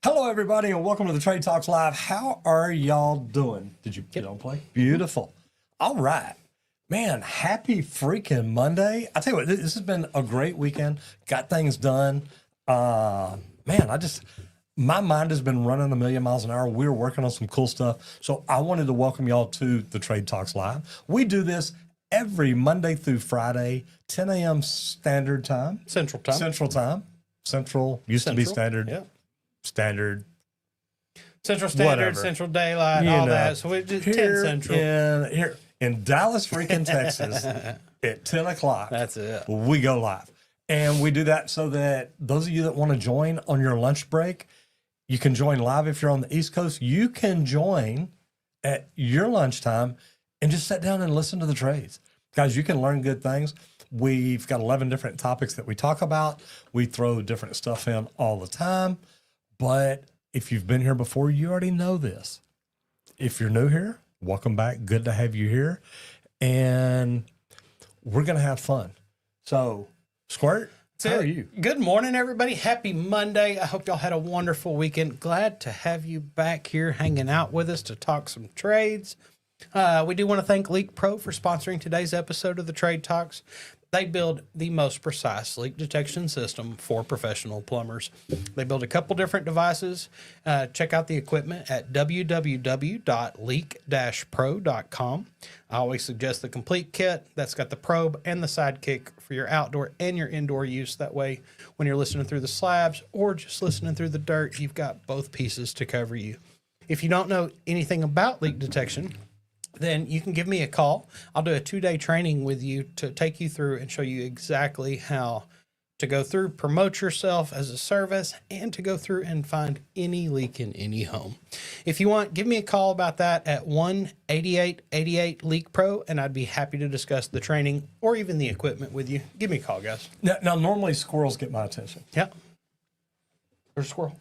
Hello, everybody, and welcome to the Trade Talks Live. How are y'all doing? Did you get on play? Beautiful. All right. Man, happy freaking Monday. I tell you what, this has been a great weekend. Got things done. My mind has been running a million miles an hour. We're working on some cool stuff. So I wanted to welcome y'all to the Trade Talks Live. We do this every Monday through Friday, 10 a.m. Standard Time. Central Time. Central used to be Standard. Yeah. Standard. Central Standard, Whatever. Central Daylight, all that. So we just 10 Central. Here in Dallas, freaking Texas, at 10 o'clock. That's it. We go live. And we do that so that those of you that want to join on your lunch break, you can join live. If you're on the East Coast, you can join at your lunchtime and just sit down and listen to the trades. Guys, you can learn good things. We've got 11 different topics that we talk about. We throw different stuff in all the time. But if you've been here before, you already know this. If you're new here, welcome back. Good to have you here. And we're going to have fun. So, Squirt, how are you? Good morning, everybody. Happy Monday. I hope y'all had a wonderful weekend. Glad to have you back here hanging out with us to talk some trades. We do want to thank Leak Pro for sponsoring today's episode of the Trade Talks. They build the most precise leak detection system for professional plumbers. They build a couple different devices. Check out the equipment at www.leak-pro.com. I always suggest the complete kit. That's got the probe and the sidekick for your outdoor and your indoor use. That way, when you're listening through the slabs or just listening through the dirt, you've got both pieces to cover you. If you don't know anything about leak detection, then you can give me a call. I'll do a 2-day training with you to take you through and show you exactly how to go through, promote yourself as a service, and to go through and find any leak in any home. If you want, give me a call about that at 1-8888-LEAK-PRO, and I'd be happy to discuss the training or even the equipment with you. Give me a call, guys. Now normally squirrels get my attention. Yeah. There's a squirrel.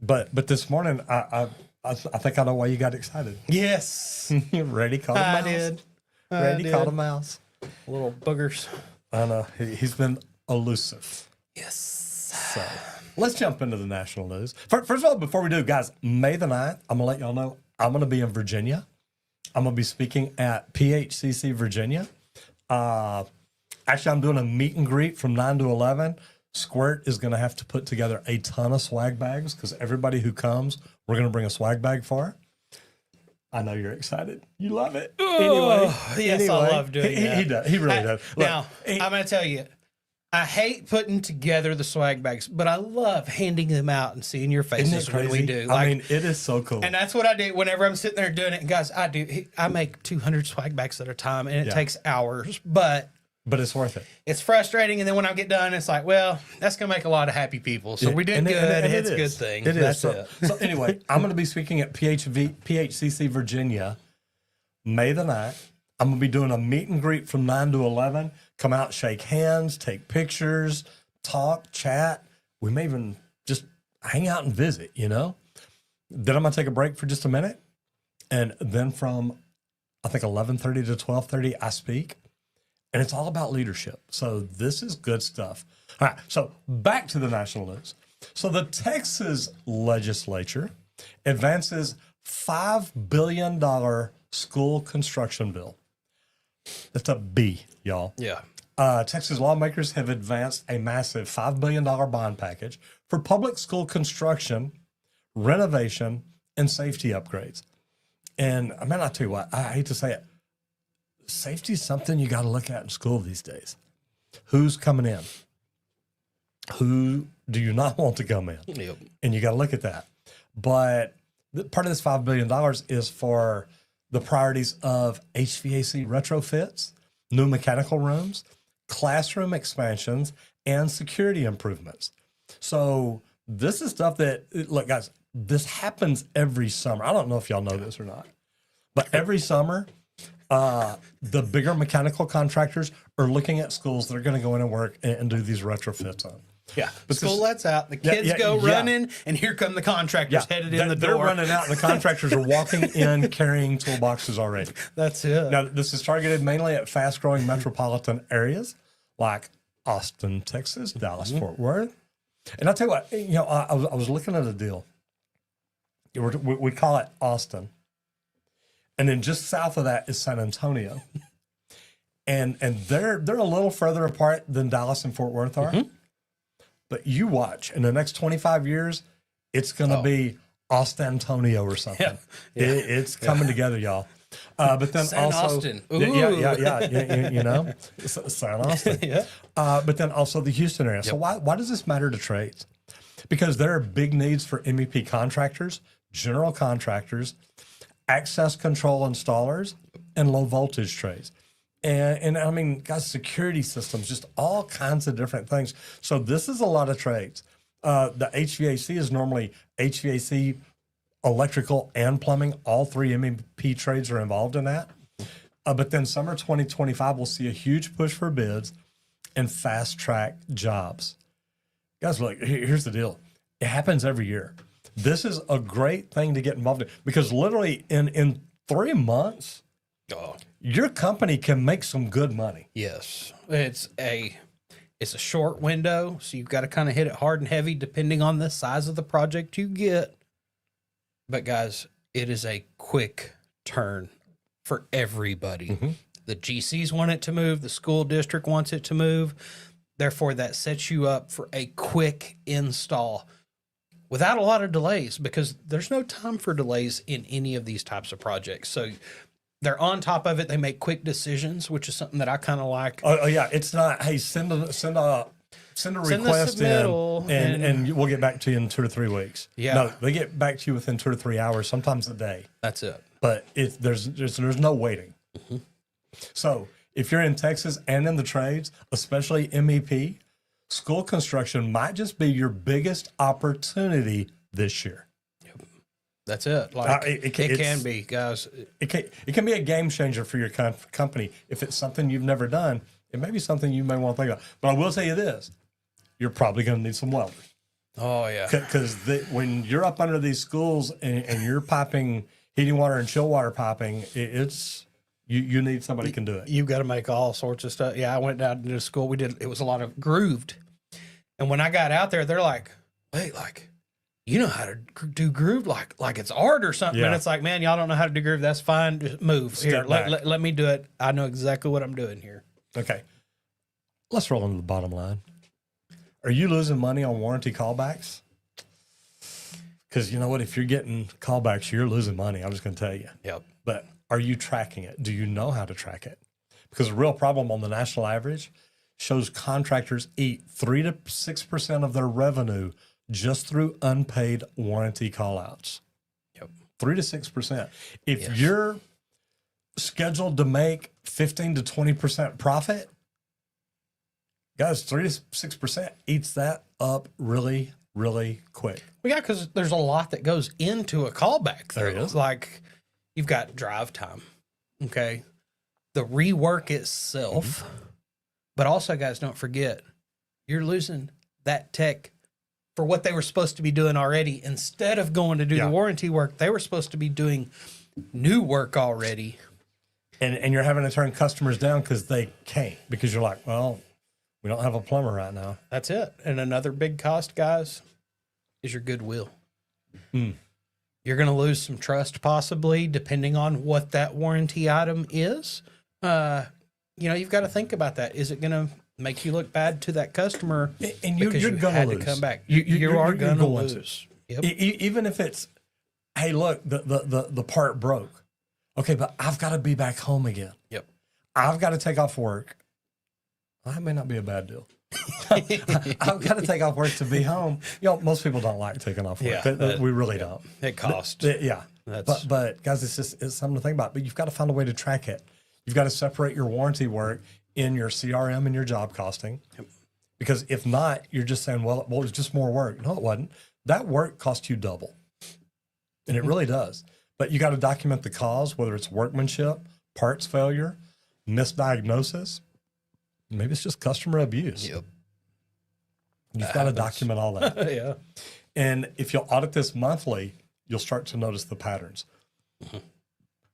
But this morning, I think I know why you got excited. Yes. Ready, caught a mouse. I did. Ready, caught a mouse. Little boogers. I know. He's been elusive. Yes. So let's jump into the national news. First of all, before we do, guys, May the 9th, I'm going to let y'all know I'm going to be in Virginia. I'm going to be speaking at PHCC Virginia. Actually, I'm doing a meet and greet from 9 to 11. Squirt is going to have to put together a ton of swag bags because everybody who comes, we're going to bring a swag bag for her. I know you're excited. You love it. Yes, I love doing that. He does. He really does. Look, Now, I'm going to tell you, I hate putting together the swag bags, but I love handing them out and seeing your faces when we do. I mean, it is so cool. And that's what I do whenever I'm sitting there doing it. And guys, I make 200 swag bags at a time, and it takes hours, but it's worth it. it's frustrating. And then when I get done, it's like, well, that's going to make a lot of happy people. So we did good, and it's a good thing. It is. That's it. So anyway, I'm going to be speaking at PHCC Virginia, May the 9th. I'm going to be doing a meet and greet from 9 to 11. Come out, shake hands, take pictures, talk, chat. We may even just hang out and visit, you know? Then I'm going to take a break for just a minute. And then from, I think, 11:30 to 12:30, I speak. And it's all about leadership. So this is good stuff. All right, so back to the national news. So the Texas legislature advances $5 billion school construction bill. That's a B, y'all. Yeah. Texas lawmakers have advanced a massive $5 billion bond package for public school construction, renovation, and safety upgrades. And I mean, I'll tell you what, I hate to say it, safety is something you got to look at in school these days. Who's coming in? Who do you not want to come in? Yep. And you got to look at that. But part of this $5 billion is for the priorities of HVAC retrofits, new mechanical rooms, classroom expansions, and security improvements. So this is stuff that, look, guys, this happens every summer. I don't know if y'all know this or not, but every summer, the bigger mechanical contractors are looking at schools that are going to go in and work and do these retrofits on. Yeah. School lets out, the kids go running, and here come the contractors headed in the door. They're running out, and the contractors are walking in carrying toolboxes already. That's it. Now, this is targeted mainly at fast-growing metropolitan areas like Austin, Texas, Dallas, Fort Worth. And I'll tell you what, I was looking at a deal. We call it Austin. And then just south of that is San Antonio. And they're a little further apart than Dallas and Fort Worth are. But you watch, in the next 25 years, it's going to be Austin-Antonio or something. It's coming together, y'all. But then San also, Austin. yeah, San Austin. But then also the Houston area. So why does this matter to trades? Because there are big needs for MEP contractors, general contractors, access control installers, and low voltage trades. And I mean, guys, security systems, just all kinds of different things. So this is a lot of trades. The HVAC is normally HVAC, electrical, and plumbing. All three MEP trades are involved in that. But then summer 2025, we'll see a huge push for bids and fast track jobs. Guys, look, here's the deal. It happens every year. This is a great thing to get involved in because literally in 3 months, your company can make some good money. Yes, it's a short window, so you've got to kind of hit it hard and heavy depending on the size of the project you get. But guys, it is a quick turn for everybody. The GCs want it to move, the school district wants it to move. Therefore, that sets you up for a quick install without a lot of delays because there's no time for delays in any of these types of projects. So they're on top of it. They make quick decisions, which is something that I kind of like. Oh yeah, it's not. Hey, send a request submittal in, and we'll get back to you in 2 or 3 weeks. Yeah. No, they get back to you within 2 or 3 hours, sometimes a day. That's it. But there's no waiting. So if you're in Texas and in the trades, especially MEP, school construction might just be your biggest opportunity this year. That's it. Like it can be, guys. It can be a game changer for your company if it's something you've never done. It may be something you may want to think about. But I will tell you this: you're probably going to need some welders. Oh yeah, because when you're up under these schools and you're piping heating water and chill water piping, you need somebody who can do it. You've got to make all sorts of stuff. Yeah, I went down to school. It was a lot of grooved, and when I got out there, they're like, "Wait, like." You know how to do groove like it's art or something. Yeah. And it's like, man, y'all don't know how to do groove. That's fine. Just move. Here, Step back. let me do it. I know exactly what I'm doing here. Okay. Let's roll into the bottom line. Are you losing money on warranty callbacks? Because you know what? If you're getting callbacks, you're losing money. I'm just going to tell you. Yep. But are you tracking it? Do you know how to track it? Because the real problem on the national average shows contractors eat 3 to 6% of their revenue just through unpaid warranty callouts. Yep. 3 to 6%. If you're scheduled to make 15 to 20% profit, guys, 3 to 6% eats that up really, really quick. Well, yeah, because there's a lot that goes into a callback. There it is. Like you've got drive time, okay, the rework itself, but also, guys, don't forget you're losing that tech for what they were supposed to be doing already. Instead of going to do the warranty work, they were supposed to be doing new work already. And you're having to turn customers down because they can't, because you're like, well, we don't have a plumber right now. That's it. And another big cost, guys, is your goodwill. You're going to lose some trust possibly, depending on what that warranty item is. You've got to think about that. Is it going to make you look bad to that customer? And you're going to lose. To come back. You are going going to lose. Yep. Even if it's, hey, look, the part broke. Okay, but I've got to be back home again. Yep. I've got to take off work. That may not be a bad deal. I've got to take off work to be home. Most people don't like taking off work. We really don't. It costs. But guys, it's something to think about. But you've got to find a way to track it. You've got to separate your warranty work in your CRM and your job costing. Yep. Because if not, you're just saying, well, it was just more work. No, it wasn't. That work cost you double. And it really does. But you got to document the cause, whether it's workmanship, parts failure, misdiagnosis. Maybe it's just customer abuse. Yep. You've got to document all that. Yeah. And if you'll audit this monthly, you'll start to notice the patterns.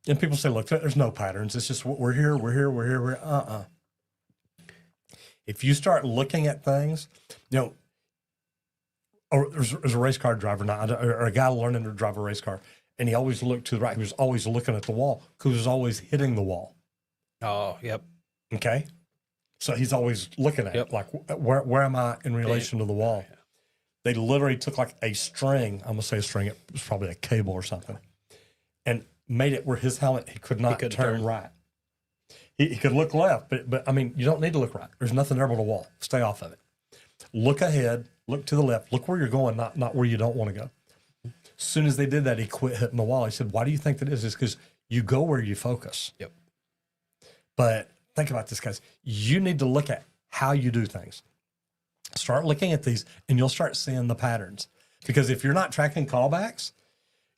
And people say, look, there's no patterns. It's just we're here. If you start looking at things, or there's a race car driver now, or a guy learning to drive a race car, and he always looked to the right. He was always looking at the wall because he was always hitting the wall. Oh, yep. Okay. So he's always looking at it, like, where am I in relation to the wall? Yeah. They literally took like a string, I'm going to say a string, it was probably a cable or something, and made it where his helmet, he could not turn right. He could look left, but I mean, you don't need to look right. There's nothing there but a wall. Stay off of it. Look ahead, look to the left, look where you're going, not where you don't want to go. As soon as they did that, he quit hitting the wall. He said, why do you think that is? It's because you go where you focus. Yep. But think about this, guys. You need to look at how you do things. Start looking at these, and you'll start seeing the patterns. Because if you're not tracking callbacks,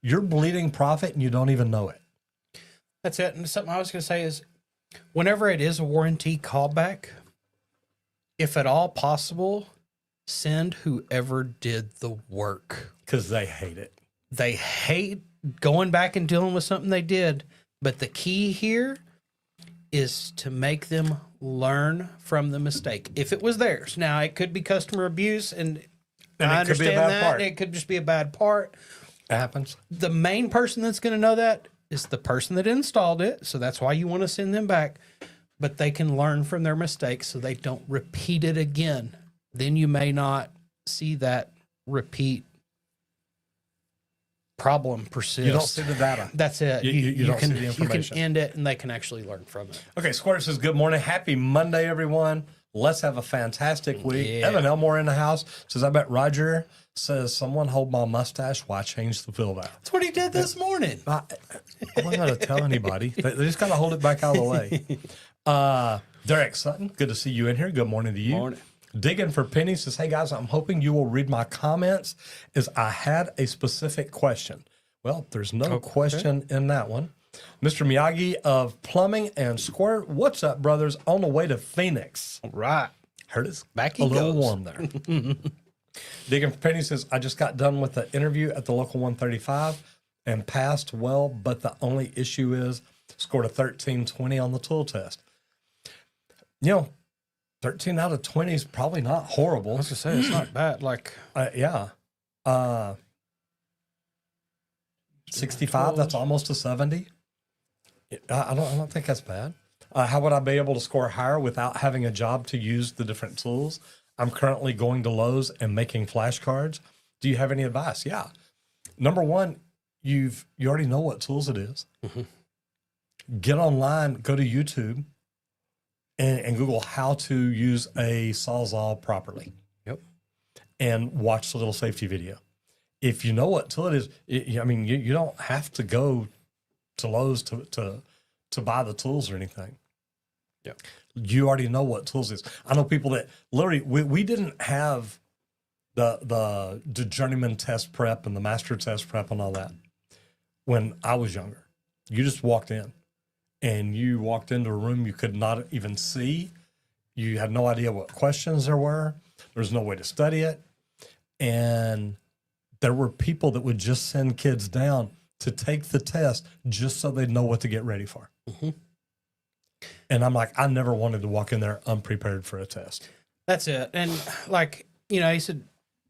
you're bleeding profit, and you don't even know it. That's it. And something I was going to say is, whenever it is a warranty callback, if at all possible, send whoever did the work. Because they hate it. They hate going back and dealing with something they did. But the key here is to make them learn from the mistake. If it was theirs. Now, it could be customer abuse, and I it could be a understand bad that. part. It could just be a bad part. It happens. The main person that's going to know that is the person that installed it. So that's why you want to send them back. But they can learn from their mistakes so they don't repeat it again. Then you may not see that repeat problem persist. You don't see the data. That's it. You don't can, see the information. You can end it, and they can actually learn from it. Okay, Squirt says, good morning. Happy Monday, everyone. Let's have a fantastic week. Yeah. Evan Elmore in the house says, I bet Roger says, someone hold my mustache while I change the fill valve. That's what he did this morning. I'm not going to tell anybody. They just got to hold it back out of the way. Derek Sutton, good to see you in here. Good morning to you. Morning. Digging for Penny says, hey guys, I'm hoping you will read my comments as I had a specific question. Well, there's no question in that one. Mr. Miyagi of Plumbing and Squirt, what's up, brothers? On the way to Phoenix. All right. Heard it's Back a he little goes. warm there. Digging for Penny says, I just got done with the interview at the local 135 and passed well, but the only issue is scored a 1320 on the tool test. You know, 13 out of 20 is probably not horrible. I was going to say, it's not bad. Like, Yeah. 65, that's almost a 70. I don't think that's bad. How would I be able to score higher without having a job to use the different tools? I'm currently going to Lowe's and making flashcards. Do you have any advice? Yeah. Number one, you already know what tools it is. Mm-hmm. Get online, go to YouTube, and Google how to use a Sawzall properly. Yep. And watch the little safety video. If you know what tool it is, you don't have to go to Lowe's to buy the tools or anything. Yep. You already know what tools it is. I know people that literally, we didn't have the journeyman test prep and the master test prep and all that when I was younger. You just walked in. And you walked into a room you could not even see. You had no idea what questions there were. There was no way to study it. And there were people that would just send kids down to take the test just so they'd know what to get ready for. Mm-hmm. And I'm like, I never wanted to walk in there unprepared for a test. that's it. And like, he said,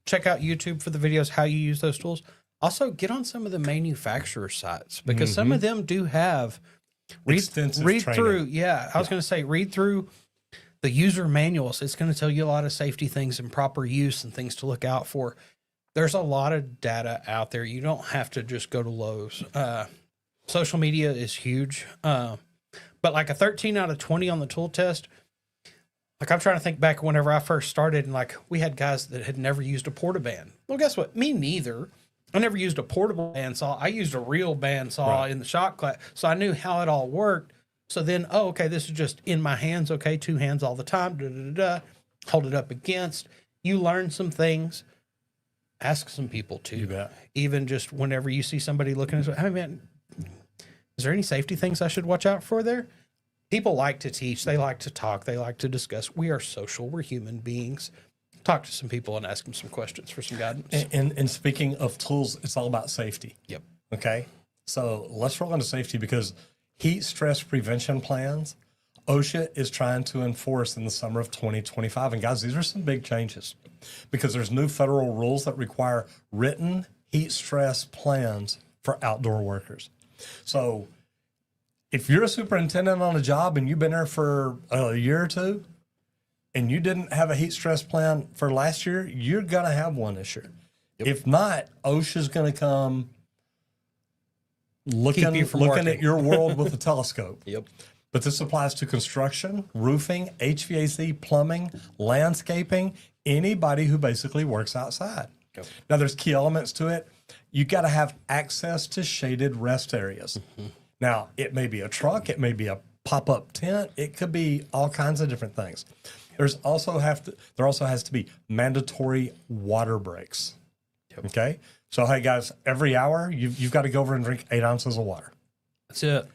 check out YouTube for the videos, how you use those tools. Also, get on some of the manufacturer sites because some of them do have Extensive read training. through. Yeah, I was going to say, read through the user manuals. It's going to tell you a lot of safety things and proper use and things to look out for. There's a lot of data out there. You don't have to just go to Lowe's. Social media is huge. But like a 13 out of 20 on the tool test, like I'm trying to think back whenever I first started, and like we had guys that had never used a portaband. Well, guess what? Me neither. I never used a portable bandsaw. I used a real bandsaw in the shop class, so I knew how it all worked. So then, okay, this is just in my hands. Okay, two hands all the time. Da, da, da, da. Hold it up against. You learn some things. Ask some people too. You bet. Even just whenever you see somebody looking at, hey man, is there any safety things I should watch out for there? People like to teach. They like to talk. They like to discuss. We are social. We're human beings. Talk to some people and ask them some questions for some guidance. And speaking of tools, it's all about safety. Yep. Okay. So let's roll into safety because heat stress prevention plans OSHA is trying to enforce in the summer of 2025. And guys, these are some big changes because there's new federal rules that require written heat stress plans for outdoor workers. So if you're a superintendent on a job and you've been there for a year or two and you didn't have a heat stress plan for last year, you're going to have one this year. Yep. If not, OSHA's going to come looking at your world with a telescope. Yep. But this applies to construction, roofing, HVAC, plumbing, landscaping, anybody who basically works outside. Yep. Now, there's key elements to it. You got to have access to shaded rest areas. Mm-hmm. Now, it may be a truck, it may be a pop-up tent, it could be all kinds of different things. There also has to be mandatory water breaks. Yep. Okay, so hey guys, every hour you've got to go over and drink 8 ounces of water. That's it.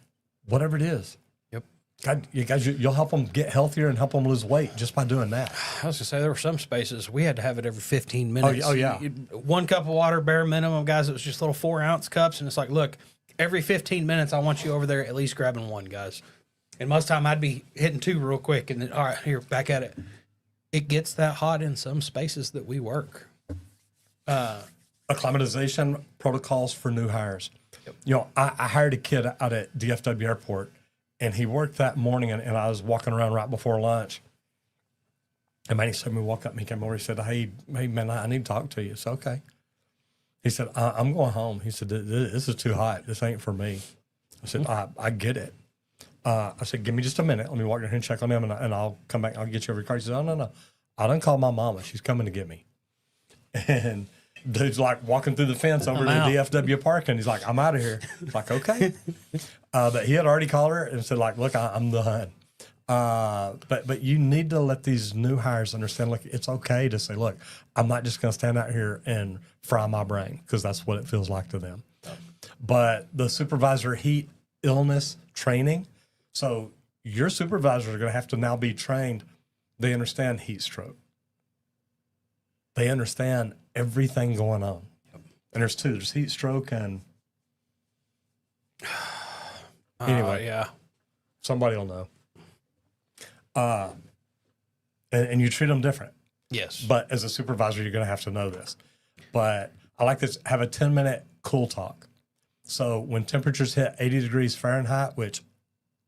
Whatever it is. Yep. God, you guys, you'll help them get healthier and help them lose weight just by doing that. I was gonna say there were some spaces we had to have it every 15 minutes. Oh yeah. 1 cup of water, bare minimum, guys. It was just little 4-ounce cups, and it's like, look, every 15 minutes, I want you over there at least grabbing 1, guys. And most of the time, I'd be hitting 2 real quick, and then all right, here, back at it. It gets that hot in some spaces that we work. Acclimatization protocols for new hires. Yep. You know, I hired a kid out at DFW Airport, and he worked that morning, and I was walking around right before lunch. And man, he said, me walk up, and he came over, he said, hey man, I need to talk to you. It's okay. He said, I'm going home. He said, this is too hot. This ain't for me. I said, I get it. I said, give me just a minute. Let me walk down here and check on them, and I'll come back. I'll get you over your car. He said, oh, no. I done called my mama. She's coming to get me. And dude's like walking through the fence over to the DFW park, and he's like, I'm out of here. It's like, okay. But he had already called her and said, like, look, I'm done. But you need to let these new hires understand, like, it's okay to say, look, I'm not just going to stand out here and fry my brain, because that's what it feels like to them. But the supervisor heat illness training, so your supervisors are going to have to now be trained. They understand heat stroke. They understand everything going on. Yep. And there's 2. There's heat stroke and anyway, yeah. Somebody will know. And you treat them different. Yes. But as a supervisor, you're going to have to know this. But I like this, have a 10-minute cool talk. So when temperatures hit 80 degrees Fahrenheit, which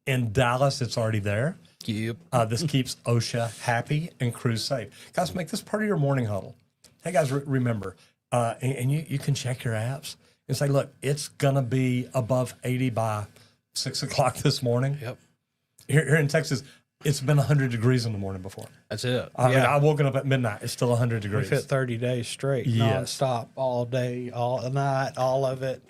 in Dallas, it's already there. Yep. This keeps OSHA happy and crews safe. Guys, make this part of your morning huddle. Hey, guys, remember, and you can check your apps and say, look, it's going to be above 80 by 6 o'clock this morning. Yep. Here in Texas, it's been 100 degrees in the morning before. That's it. I mean, I woken up at midnight. It's still 100 degrees. We've hit 30 days straight, nonstop, all day, all night, all of it.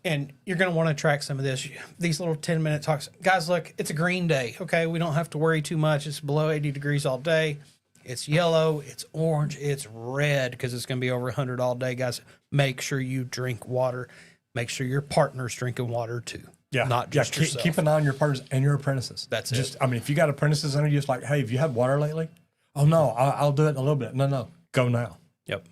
And you're going to want to track some of this. These little 10-minute talks. Guys, look, it's a green day, okay? We don't have to worry too much. It's below 80 degrees all day. It's yellow, it's orange, it's red, because it's going to be over 100 all day. Guys, make sure you drink water. Make sure your partner's drinking water too. Yeah. Not just yourself. Keep an eye on your partners and your apprentices. That's just, it. I mean, if you got apprentices under you, it's like, hey, have you had water lately? Oh, no, I'll do it in a little bit. No, go now. Yep.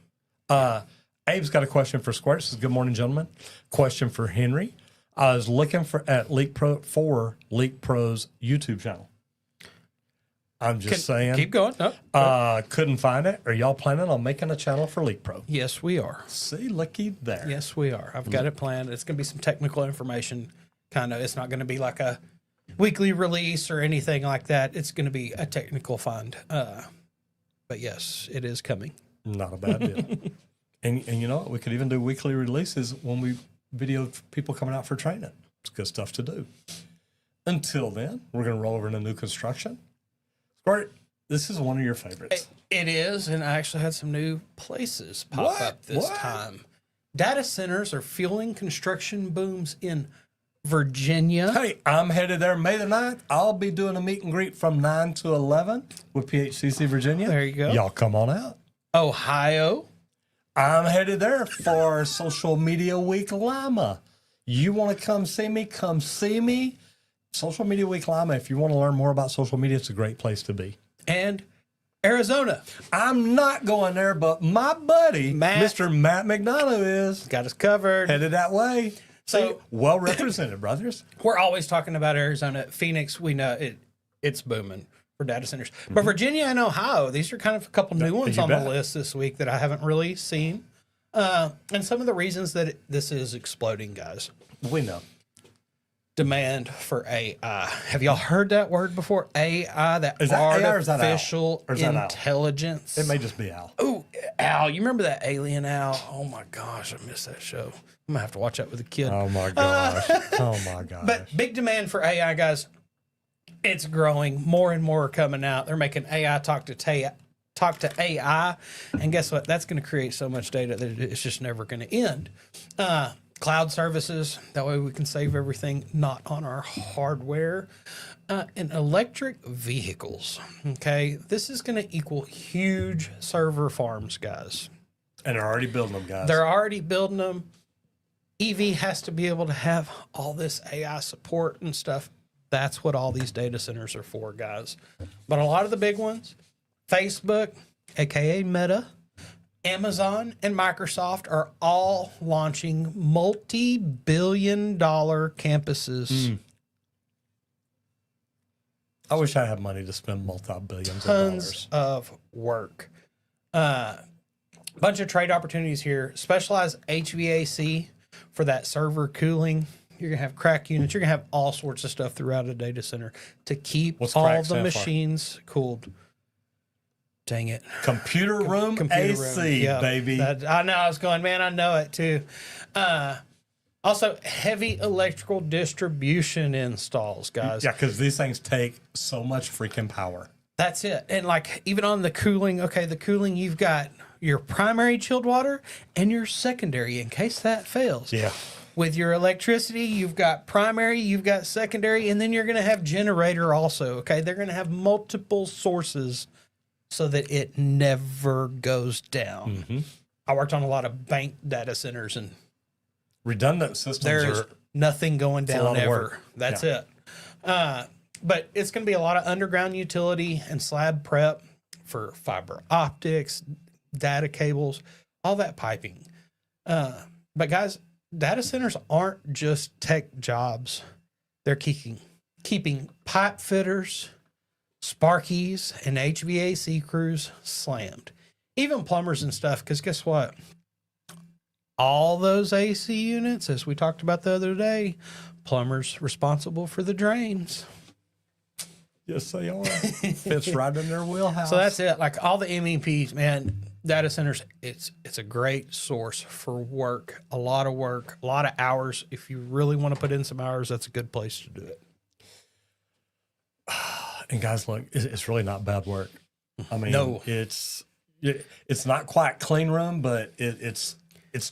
Abe's got a question for Squirt. Says, good morning, gentlemen. Question for Henry. I was looking at Leak Pro's YouTube channel. I'm just saying. Keep going. Couldn't find it. Are y'all planning on making a channel for Leak Pro? Yes, we are. See, looky there. Yes, we are. I've got it planned. It's going to be some technical information. Kind of. It's not going to be like a weekly release or anything like that. It's going to be a technical find. But yes, it is coming. Not a bad deal. And you know what? We could even do weekly releases when we video people coming out for training. It's good stuff to do. Until then, we're going to roll over into new construction. Squirt, this is one of your favorites. It is, and I actually had some new places pop up this time. Data centers are fueling construction booms in Virginia. Hey, I'm headed there May the 9th. I'll be doing a meet and greet from 9 to 11 with PHCC Virginia. There you go. Y'all come on out. Ohio. I'm headed there for Social Media Week Lima. You want to come see me? Come see me. Social Media Week Lima. If you want to learn more about social media, it's a great place to be. And Arizona. I'm not going there, but my buddy, Mr. Matt McDonough, is. Got us covered. Headed that way. So well represented, brothers. We're always talking about Arizona. Phoenix, we know it. it's booming for data centers. But Virginia and Ohio, these are kind of a couple new ones you on bet. the list this week that I haven't really seen. And some of the reasons that this is exploding, guys. We know. Demand for AI. Have y'all heard that word before? AI, that Is that AI or is that Al? artificial Or is that Al? intelligence. It may just be Al. Ooh, Al, you remember that Alien Al? Oh my gosh, I missed that show. I'm gonna have to watch that with a kid. Oh my gosh. Oh my gosh. But big demand for AI, guys. It's growing. More and more are coming out. They're making AI talk to AI, and guess what? That's going to create so much data that it's just never going to end. Cloud services. That way we can save everything not on our hardware. And electric vehicles. Okay, this is going to equal huge server farms, guys. And they're already building them, guys. They're already building them. EV has to be able to have all this AI support and stuff. That's what all these data centers are for, guys. But a lot of the big ones, Facebook, aka Meta, Amazon, and Microsoft are all launching multi-billion-dollar campuses. I wish I had money to spend multi-billions of Tons dollars. of work. Bunch of trade opportunities here. Specialized HVAC for that server cooling. You're going to have crack units. You're going to have all sorts of stuff throughout a data center to keep What's all crack the stand for? machines cooled. Dang it. Computer room AC, Yeah, baby. I know. I was going, man, I know it too. Also, heavy electrical distribution installs, guys. Yeah, because these things take so much freaking power. That's it. And like even on the cooling, okay, the cooling, you've got your primary chilled water and your secondary in case that fails. Yeah. With your electricity, you've got primary, you've got secondary, and then you're going to have generator also. Okay. They're going to have multiple sources so that it never goes down. I worked on a lot of bank data centers and Redundant systems there's are nothing going a down lot of ever. work. That's it. But it's going to be a lot of underground utility and slab prep for fiber optics, data cables, all that piping. But guys, data centers aren't just tech jobs. They're keeping pipe fitters, sparkies, and HVAC crews slammed. Even plumbers and stuff, because guess what? All those AC units, as we talked about the other day, plumbers responsible for the drains. yes, they are. Fits right in their wheelhouse. So that's it. Like all the MEPs, man, data centers, it's a great source for work, a lot of hours. If you really want to put in some hours, that's a good place to do it. And guys, look, it's really not bad work. I mean, No. it's not quite clean room, but it's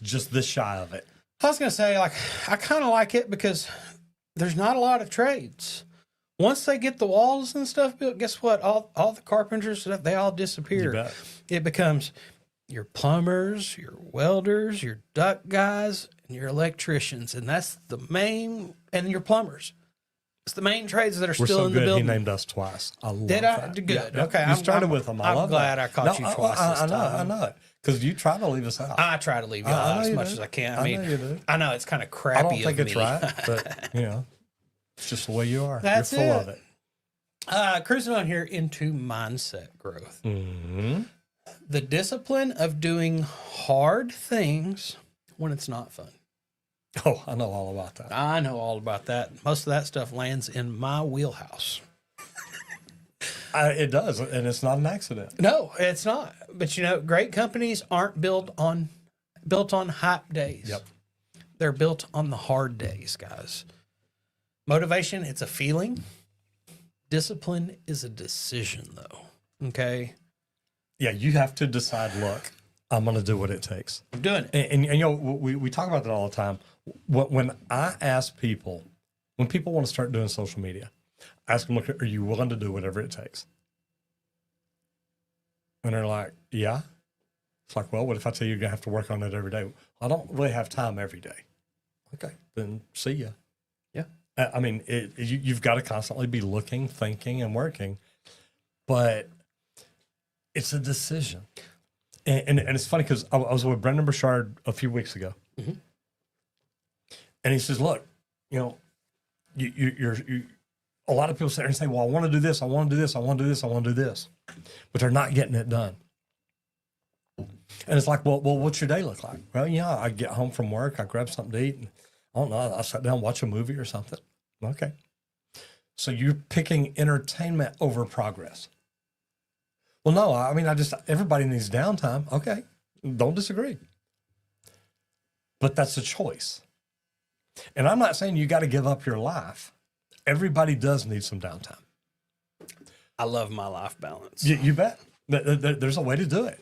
just this shy of it. I was going to say, like, I kind of like it because there's not a lot of trades. Once they get the walls and stuff built, guess what? All the carpenters, they all disappear. You bet. It becomes your plumbers, your welders, your duct guys, and your electricians. And that's the main, and your plumbers. It's the main trades that are We're still so in the good. He building. named us twice. I love Did I? that. Good. Yeah, Okay. You started with them. I I'm love glad that. I caught you twice I this know. time. I know. Because you try to leave us out. I try to leave you I out know as you much do. as I can. I I know mean, you do. I know it's kind of crappy. I don't think of it's me. right, but it's just the way you are. That's You're full it. of it. Cruising on here into mindset growth. Mm-hmm. The discipline of doing hard things when it's not fun. Oh, I know all about that. I know all about that. Most of that stuff lands in my wheelhouse. It does, and it's not an accident. No, it's not. But you know, great companies aren't built on hype days. Yep. They're built on the hard days, guys. Motivation, it's a feeling. Discipline is a decision, though. Okay? Yeah, you have to decide, look, I'm going to do what it takes. I'm doing it. And you know, we talk about that all the time. When I ask people, when people want to start doing social media, I ask them, look, are you willing to do whatever it takes? And they're like, yeah. It's like, well, what if I tell you you're going to have to work on it every day? I don't really have time every day. Okay, then see ya. Yeah. I mean, you've got to constantly be looking, thinking, and working. But it's a decision. And it's funny because I was with Brendan Burchard a few weeks ago. a lot of people sit there and say, well, I want to do this, I want to do this, I want to do this, I want to do this, but they're not getting it done. And it's like, well, what's your day look like? Well, yeah, I get home from work, I grab something to eat, and I don't know, I sit down, watch a movie or something. Okay. So you're picking entertainment over progress. Well, no, I mean, everybody needs downtime. Okay. Don't disagree. But that's a choice. And I'm not saying you got to give up your life. Everybody does need some downtime. I love my life balance. You bet. There's a way to do it.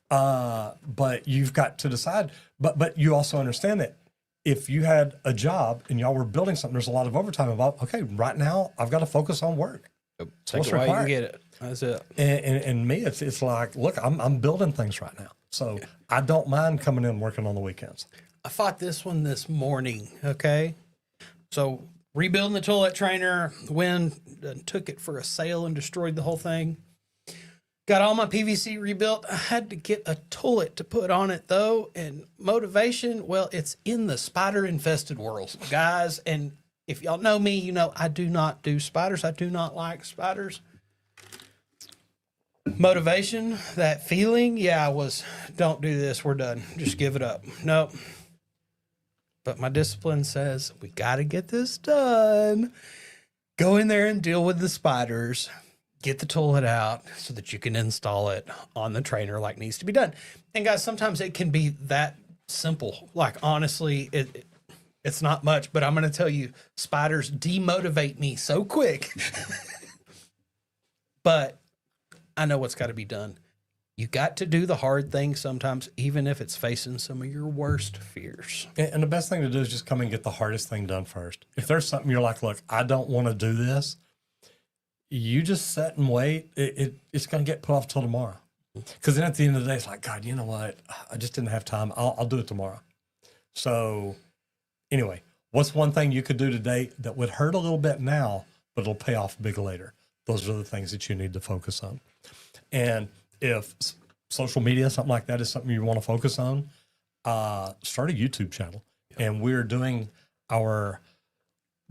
But you've got to decide. But you also understand that if you had a job and y'all were building something, there's a lot of overtime involved. Okay, right now I've got to focus on work. Take it while you can get it. That's it. And me, it's like, look, I'm building things right now. So I don't mind coming in and working on the weekends. I fought this one this morning. Okay. So rebuilding the toilet trainer, the wind took it for a sail and destroyed the whole thing. Got all my PVC rebuilt. I had to get a toilet to put on it though. And motivation, well, it's in the spider infested world, guys. And if y'all know me, you know I do not do spiders. I do not like spiders. Motivation, that feeling, yeah, was don't do this. We're done. Just give it up. Nope. But my discipline says we got to get this done. Go in there and deal with the spiders. Get the toilet out so that you can install it on the trainer like needs to be done. And guys, sometimes it can be that simple. Like honestly, it's not much, but I'm going to tell you, spiders demotivate me so quick. But I know what's got to be done. You got to do the hard thing sometimes, even if it's facing some of your worst fears. And the best thing to do is just come and get the hardest thing done first. If there's something you're like, look, I don't want to do this, you just sit and wait. It's going to get put off till tomorrow. Because then at the end of the day, it's like, God, you know what? I just didn't have time. I'll do it tomorrow. So anyway, what's one thing you could do today that would hurt a little bit now, but it'll pay off big later? Those are the things that you need to focus on. And if social media, something like that is something you want to focus on, start a YouTube channel. And we're doing our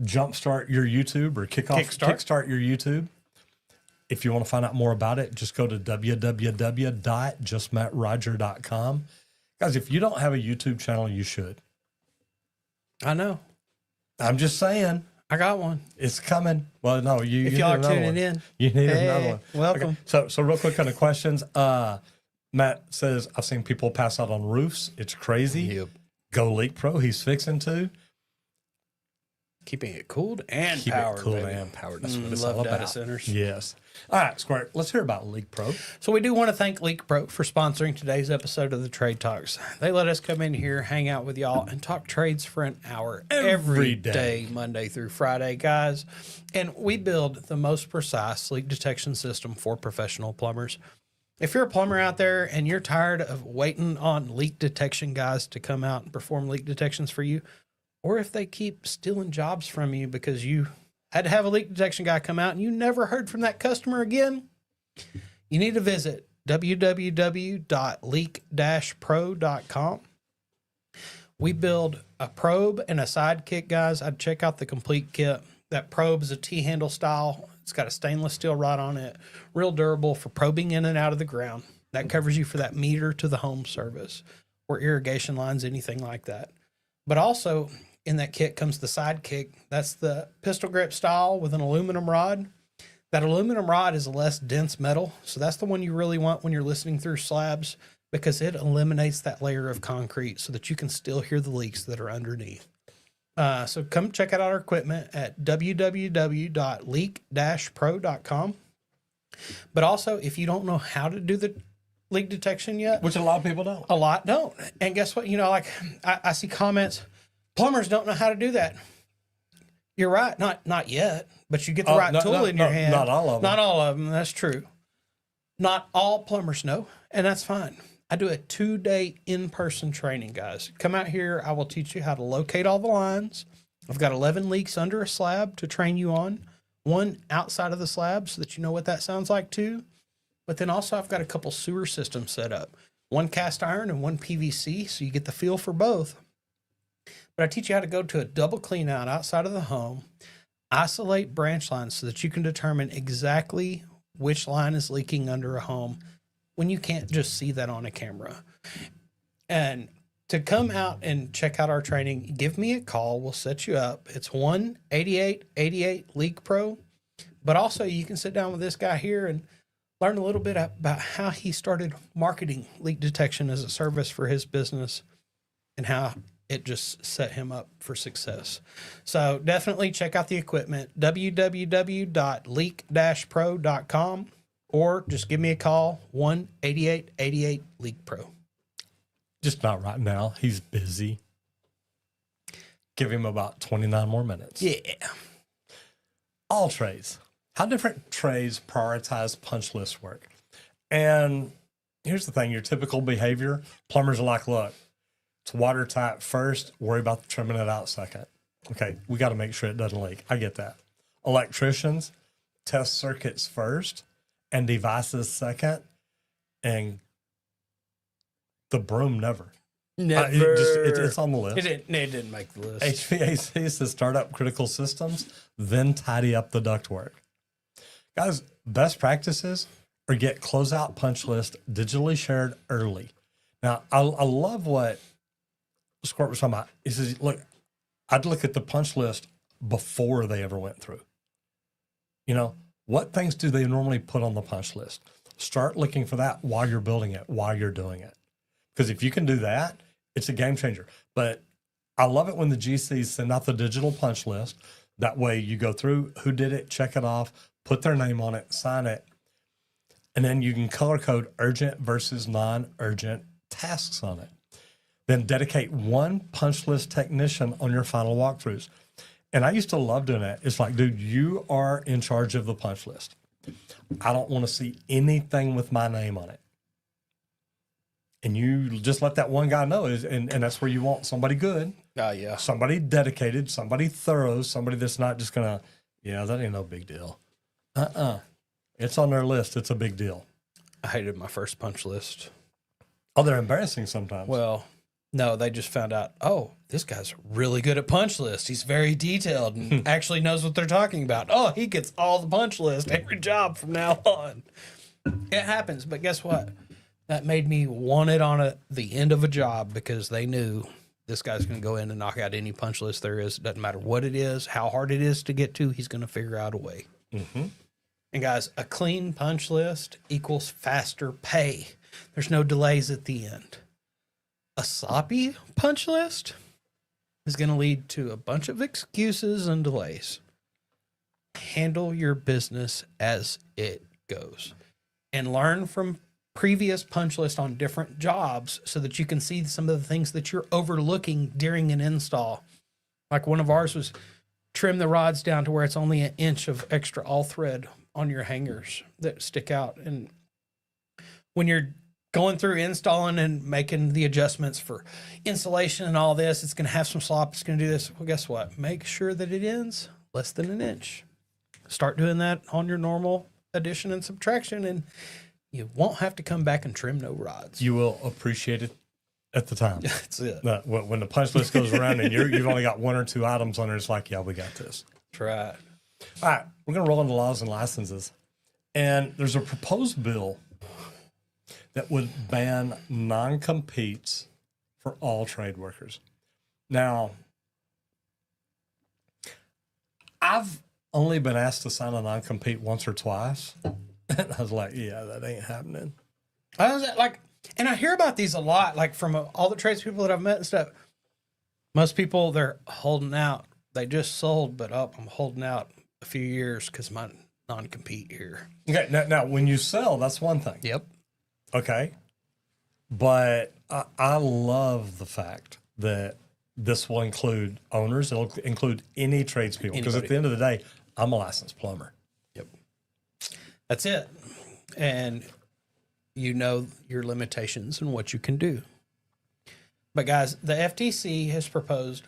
Jumpstart Your YouTube or Kickstart Your YouTube. If you want to find out more about it, just go to www.justmattroger.com. Guys, if you don't have a YouTube channel, you should. I know. I'm just saying. I got one. It's coming. Well, no, you If need y'all are another tuning one. in, You need hey, another one. welcome. Okay. So real quick on the questions. Matt says, I've seen people pass out on roofs. It's crazy. Yep. Go Leak Pro. He's fixing to. Keeping it cooled and Keep powered. it cool baby. and powered. That's what Mm, it's love all data about. centers. Yes. All right, Squirt. Let's hear about Leak Pro. So we do want to thank Leak Pro for sponsoring today's episode of the Trade Talks. They let us come in here, hang out with y'all, and talk trades for an hour every day, Monday through Friday, guys. And we build the most precise leak detection system for professional plumbers. If you're a plumber out there and you're tired of waiting on leak detection guys to come out and perform leak detections for you, or if they keep stealing jobs from you because you had to have a leak detection guy come out and you never heard from that customer again, you need to visit www.leak-pro.com. We build a probe and a sidekick, guys. I'd check out the complete kit. That probe is a T-handle style. It's got a stainless steel rod on it, real durable for probing in and out of the ground. That covers you for that meter to the home service or irrigation lines, anything like that. But also in that kit comes the sidekick. That's the pistol grip style with an aluminum rod. That aluminum rod is a less dense metal. So that's the one you really want when you're listening through slabs because it eliminates that layer of concrete so that you can still hear the leaks that are underneath. So come check out our equipment at www.leak-pro.com. But also, if you don't know how to do the leak detection yet, Which a lot of people don't. a lot don't. And guess what? You know, like I see comments, plumbers don't know how to do that. You're right. Not yet, but you get the right tool in your hand. Not all of them. Not all of them. That's true. Not all plumbers know, and that's fine. I do a 2-day in-person training, guys. Come out here. I will teach you how to locate all the lines. I've got 11 leaks under a slab to train you on. One outside of the slab so that you know what that sounds like too. But then also I've got a couple sewer systems set up. One cast iron and one PVC, so you get the feel for both. But I teach you how to go to a double clean out outside of the home, Isolate branch lines so that you can determine exactly which line is leaking under a home when you can't just see that on a camera. And to come out and check out our training, give me a call. We'll set you up. It's 1-8888 Leak Pro. But also, you can sit down with this guy here and learn a little bit about how he started marketing leak detection as a service for his business and how it just set him up for success. So definitely check out the equipment, www.leak-pro.com, or just give me a call, 1-8888 Leak Pro. Just not right now. He's busy. Give him about 29 more minutes. Yeah. All trades. How different trades prioritize punch list work. And here's the thing, your typical behavior, plumbers are like, look, it's watertight first, worry about trimming it out second. Okay, we got to make sure it doesn't leak. I get that. Electricians, test circuits first and devices second, and the broom never. It's on the list. It didn't make the list. HVAC says start up critical systems, then tidy up the ductwork. Guys, best practices are get closeout punch list digitally shared early. Now, I love what Squirt was talking about. He says, look, I'd look at the punch list before they ever went through. You know, what things do they normally put on the punch list? Start looking for that while you're building it, while you're doing it. Because if you can do that, it's a game changer. But I love it when the GCs send out the digital punch list. That way you go through who did it, check it off, put their name on it, sign it, and then you can color code urgent versus non-urgent tasks on it. Then dedicate one punch list technician on your final walkthroughs. And I used to love doing that. It's like, dude, you are in charge of the punch list. I don't want to see anything with my name on it. And you just let that one guy know. And that's where you want somebody good, Oh, yeah. somebody dedicated, somebody thorough, somebody that's not just going to, yeah, that ain't no big deal. It's on their list. It's a big deal. I hated my first punch list. Oh, they're embarrassing sometimes. Well, no, they just found out, oh, this guy's really good at punch lists. He's very detailed and actually knows what they're talking about. Oh, he gets all the punch list every job from now on. It happens, but guess what? That made me want it on the end of a job because they knew this guy's going to go in and knock out any punch list there is. Doesn't matter what it is, how hard it is to get to, he's going to figure out a way. Mm-hmm. And guys, a clean punch list equals faster pay. There's no delays at the end. A sloppy punch list is going to lead to a bunch of excuses and delays. Handle your business as it goes and learn from previous punch lists on different jobs so that you can see some of the things that you're overlooking during an install. Like one of ours was trim the rods down to where it's only an inch of extra all thread on your hangers that stick out. And when you're going through installing and making the adjustments for insulation and all this, it's going to have some slop. It's going to do this. Well, guess what? Make sure that it ends less than an inch. Start doing that on your normal addition and subtraction, and you won't have to come back and trim no rods. You will appreciate it at the time. That's it. When the punch list goes around and you've only got one or two items on there, it's like, yeah, we got this. That's right. All right, we're going to roll into laws and licenses. And there's a proposed bill that would ban non-competes for all trade workers. Now, I've only been asked to sign a non-compete once or twice. And I was like, yeah, that ain't happening. I was like, and I hear about these a lot, like from all the tradespeople that I've met and stuff. Most people, they're holding out. They just sold, but I'm holding out a few years because my non-compete here. Okay, now when you sell, that's one thing. Yep. Okay. But I love the fact that this will include owners. It'll include any tradespeople. Because at the end of the day, I'm a licensed plumber. Yep. That's it. And you know your limitations and what you can do. But guys, the FTC has proposed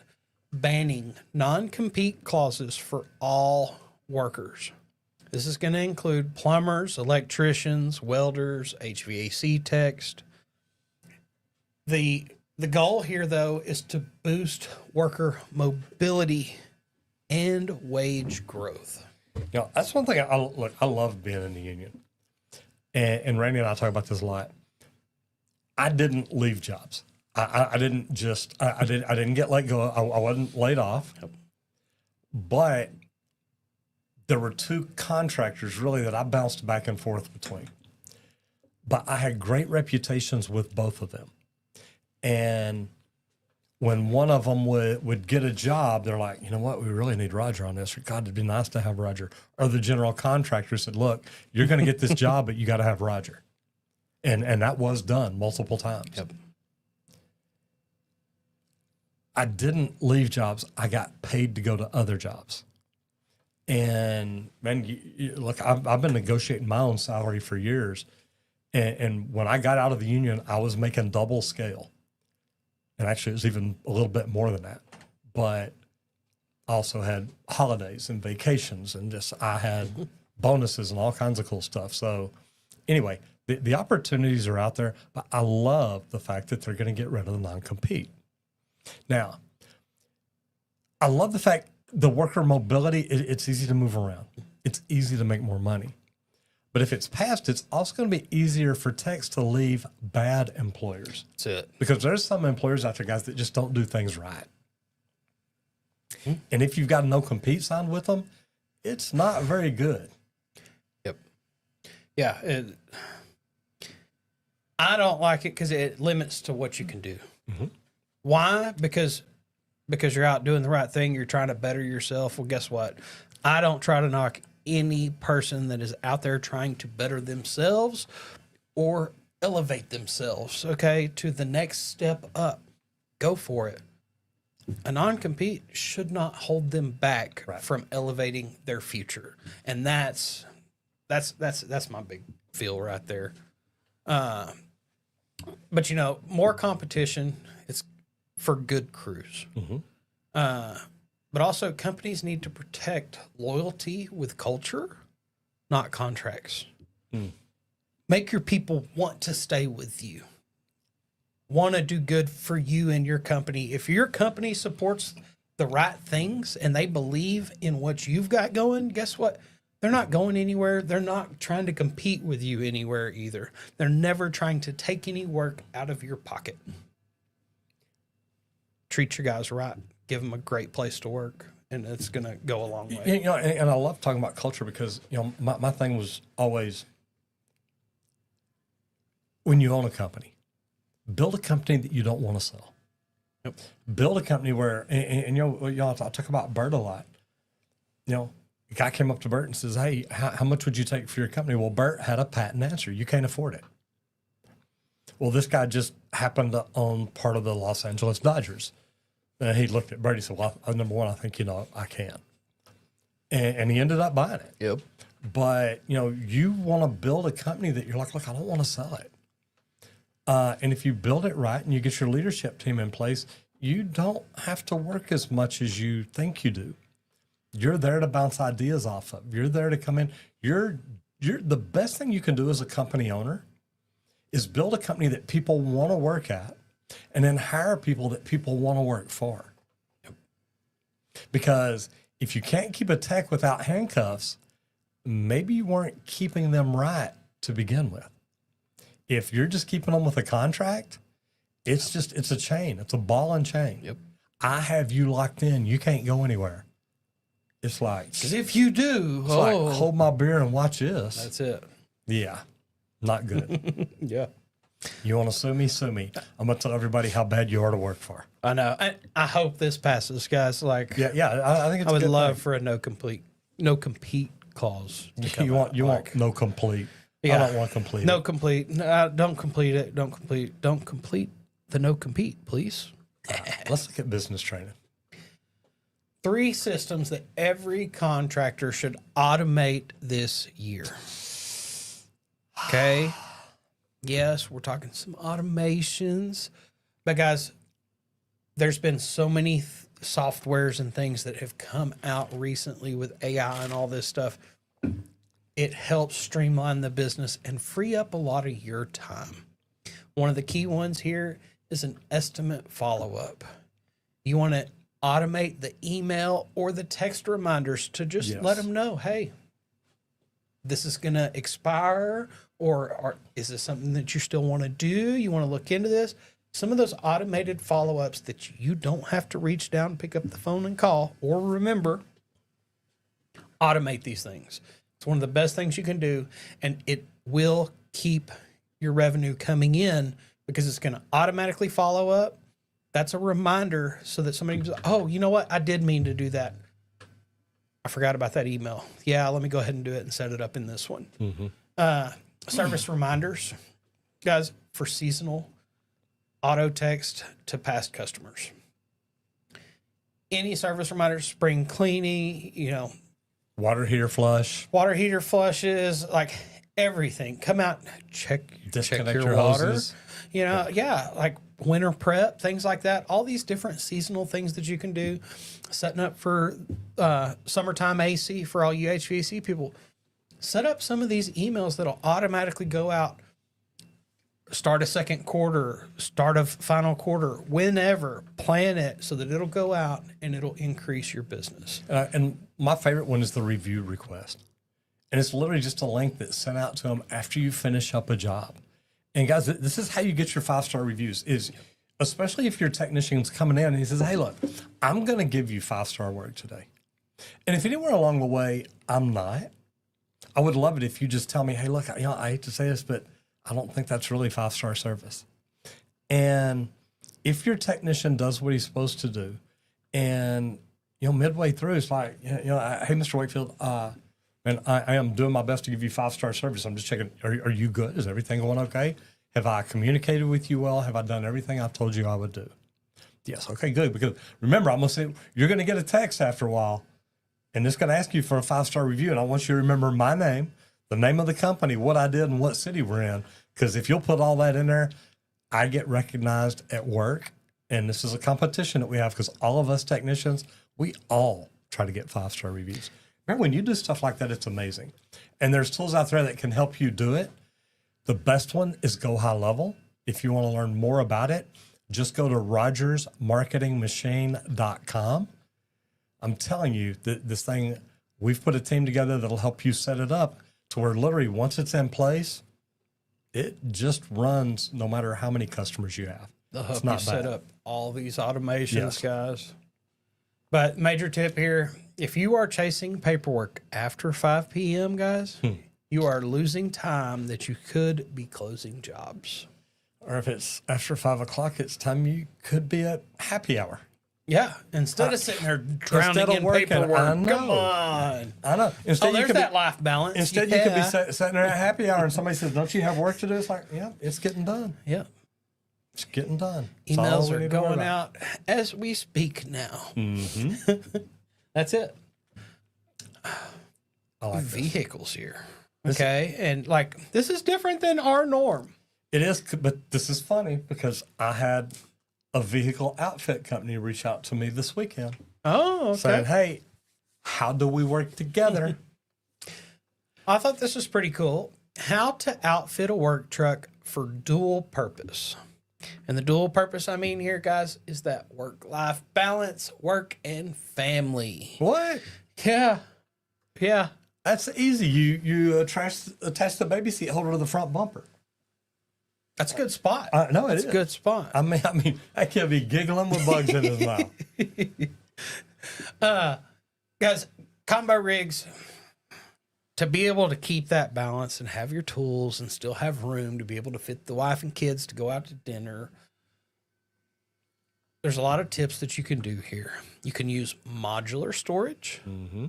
banning non-compete clauses for all workers. This is going to include plumbers, electricians, welders, HVAC techs. The goal here, though, is to boost worker mobility and wage growth. You know, that's one thing. I love being in the union, and Randy and I talk about this a lot. I didn't leave jobs. I didn't just. I didn't get let go. I wasn't laid off. Yep. But there were two contractors really that I bounced back and forth between. But I had great reputations with both of them, and when one of them would get a job, they're like, you know what, we really need Roger on this. Or, God, it'd be nice to have Roger. Or the general contractor said, look, you're going to get this job, but you got to have Roger. And that was done multiple times. Yep. I didn't leave jobs. I got paid to go to other jobs. And man, look, I've been negotiating my own salary for years. And when I got out of the union, I was making double scale. And actually, it was even a little bit more than that. But I also had holidays and vacations, and I had bonuses and all kinds of cool stuff. So anyway, the opportunities are out there, but I love the fact that they're going to get rid of the non-compete. Now, I love the fact the worker mobility, it's easy to move around. It's easy to make more money. But if it's passed, it's also going to be easier for techs to leave bad employers. That's it. Because there's some employers out there, guys, that just don't do things right. And if you've got a no-compete signed with them, it's not very good. Yep. Yeah. I don't like it because it limits to what you can do. Mm-hmm. Why? Because you're out doing the right thing. You're trying to better yourself. Well, guess what? I don't try to knock any person that is out there trying to better themselves or elevate themselves, okay, to the next step up. Go for it. A non-compete should not hold them back from elevating their future. And that's my big feel right there. But you know, more competition, it's for good crews. Mm-hmm. But also, companies need to protect loyalty with culture, not contracts. Make your people want to stay with you, want to do good for you and your company. If your company supports the right things and they believe in what you've got going, guess what? They're not going anywhere. They're not trying to compete with you anywhere either. They're never trying to take any work out of your pocket. Treat your guys right. Give them a great place to work, and it's going to go a long way. You know, and I love talking about culture because, you know, my thing was always, when you own a company, build a company that you don't want to sell. Yep. Build a company where, and you know, I talk about Bert a lot. You know, a guy came up to Bert and says, hey, how much would you take for your company? Well, Bert had a patent answer. You can't afford it. Well, this guy just happened to own part of the Los Angeles Dodgers. And he looked at Bert and said, well, number one, I think, you know, I can. And he ended up buying it. Yep. But, you know, you want to build a company that you're like, look, I don't want to sell it. And if you build it right and you get your leadership team in place, you don't have to work as much as you think you do. You're there to bounce ideas off of. You're there to come in. You're the best thing you can do as a company owner is build a company that people want to work at and then hire people that people want to work for. Because if you can't keep a tech without handcuffs, maybe you weren't keeping them right to begin with. If you're just keeping them with a contract, it's a chain. It's a ball and chain. Yep. I have you locked in. You can't go anywhere. It's like, Because if you do, it's like, hold my beer and watch this. that's it. Yeah, not good. Yeah. You want to sue me? Sue me. I'm going to tell everybody how bad you are to work for. I know. I hope this passes, guys. Like, Yeah, I think it's I would a good love thing. for a no compete clause. To come You out. want no complete. Yeah. I don't want complete. No complete. No, don't complete it. Don't complete the no compete, please. Let's look at business training. 3 systems that every contractor should automate this year. Okay. Yes, we're talking some automations. But guys, there's been so many softwares and things that have come out recently with AI and all this stuff. It helps streamline the business and free up a lot of your time. One of the key ones here is an estimate follow-up. You want to automate the email or the text reminders to just Yes. let them know, hey, this is going to expire, or is this something that you still want to do? You want to look into this? Some of those automated follow-ups that you don't have to reach down and pick up the phone and call or remember, automate these things. It's one of the best things you can do, and it will keep your revenue coming in because it's going to automatically follow up. That's a reminder so that somebody goes, oh, you know what? I did mean to do that. I forgot about that email. Yeah, let me go ahead and do it and set it up in this one. Service reminders, guys, for seasonal auto text to past customers. Any service reminders, spring cleaning, Water heater flush. water heater flushes, like everything. Come out, check Disconnect your your water. hoses. Yeah, like winter prep, things like that. All these different seasonal things that you can do. Setting up for summertime AC for all you HVAC people. Set up some of these emails that'll automatically go out. Start of second quarter, start of final quarter, whenever. Plan it so that it'll go out and it'll increase your business. And my favorite one is the review request. And it's literally just a link that's sent out to them after you finish up a job. And guys, this is how you get your 5-star reviews is especially if your technician's coming in and he says, hey, look, I'm going to give you 5-star work today. And if anywhere along the way I'm not, I would love it if you just tell me, hey, look, I hate to say this, but I don't think that's really 5-star service. And if your technician does what he's supposed to do, and midway through, it's like, hey, Mr. Wakefield, and I am doing my best to give you 5-star service. I'm just checking. Are you good? Is everything going okay? Have I communicated with you well? Have I done everything I told you I would do? Yes. Okay, good. Because remember, I'm going to say you're going to get a text after a while, and it's going to ask you for a 5-star review. And I want you to remember my name, the name of the company, what I did, and what city we're in. Because if you'll put all that in there, I get recognized at work. And this is a competition that we have because all of us technicians, we all try to get 5-star reviews. Remember, when you do stuff like that, it's amazing. And there's tools out there that can help you do it. The best one is Go High Level. If you want to learn more about it, just go to rogersmarketingmachine.com. I'm telling you that this thing, we've put a team together that'll help you set it up to where literally once it's in place, it just runs no matter how many customers you have. They'll It's help you not set bad. up all these automations, Yes. guys. But major tip here, if you are chasing paperwork after 5 p.m., guys, you are losing time that you could be closing jobs. Or if it's after 5 o'clock, it's time you could be at happy hour. Yeah, instead of sitting there drowning instead of in working, paperwork. I know. Come on. I know. Oh, Instead, you there's could that be, life balance. instead you could be sitting there at happy hour and somebody says, don't you have work to do? It's like, yeah, it's getting done. Yeah. It's getting done. That's all Emails we are need to worry going about. out as we speak now. Mm-hmm. That's it. I like this. Vehicles here. Okay. And like, this is different than our norm. It is, but this is funny because I had a vehicle outfit company reach out to me this weekend Oh, okay. saying, hey, how do we work together? I thought this was pretty cool. How to outfit a work truck for dual purpose. And the dual purpose I mean here, guys, is that work-life balance, work and family. What? Yeah. Yeah. That's easy. You attach the baby seat holder to the front bumper. That's a good spot. No, That's a good spot. I mean, I can't be giggling with bugs in his mouth. Guys, combo rigs, to be able to keep that balance and have your tools and still have room to be able to fit the wife and kids to go out to dinner, there's a lot of tips that you can do here. You can use modular storage. Mm-hmm.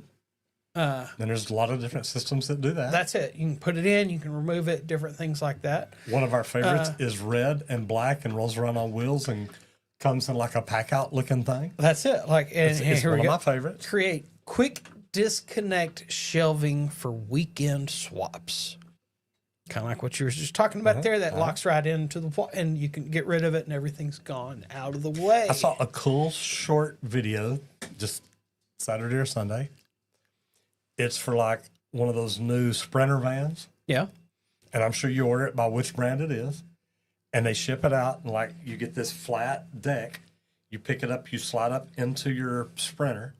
And there's a lot of different systems that do that. That's it. You can put it in, you can remove it, different things like that. One of our favorites is red and black and rolls around on wheels and comes in like a pack out looking thing. That's it. Like, and It's here one we of go. my favorites. Create quick disconnect shelving for weekend swaps. Kind of like what you were just talking about there. That locks right into the wall, and you can get rid of it, and everything's gone out of the way. I saw a cool short video just Saturday or Sunday. It's for like one of those new Sprinter vans. Yeah. And I'm sure you order it by which brand it is. And they ship it out, and like you get this flat deck. You pick it up, you slide up into your Sprinter.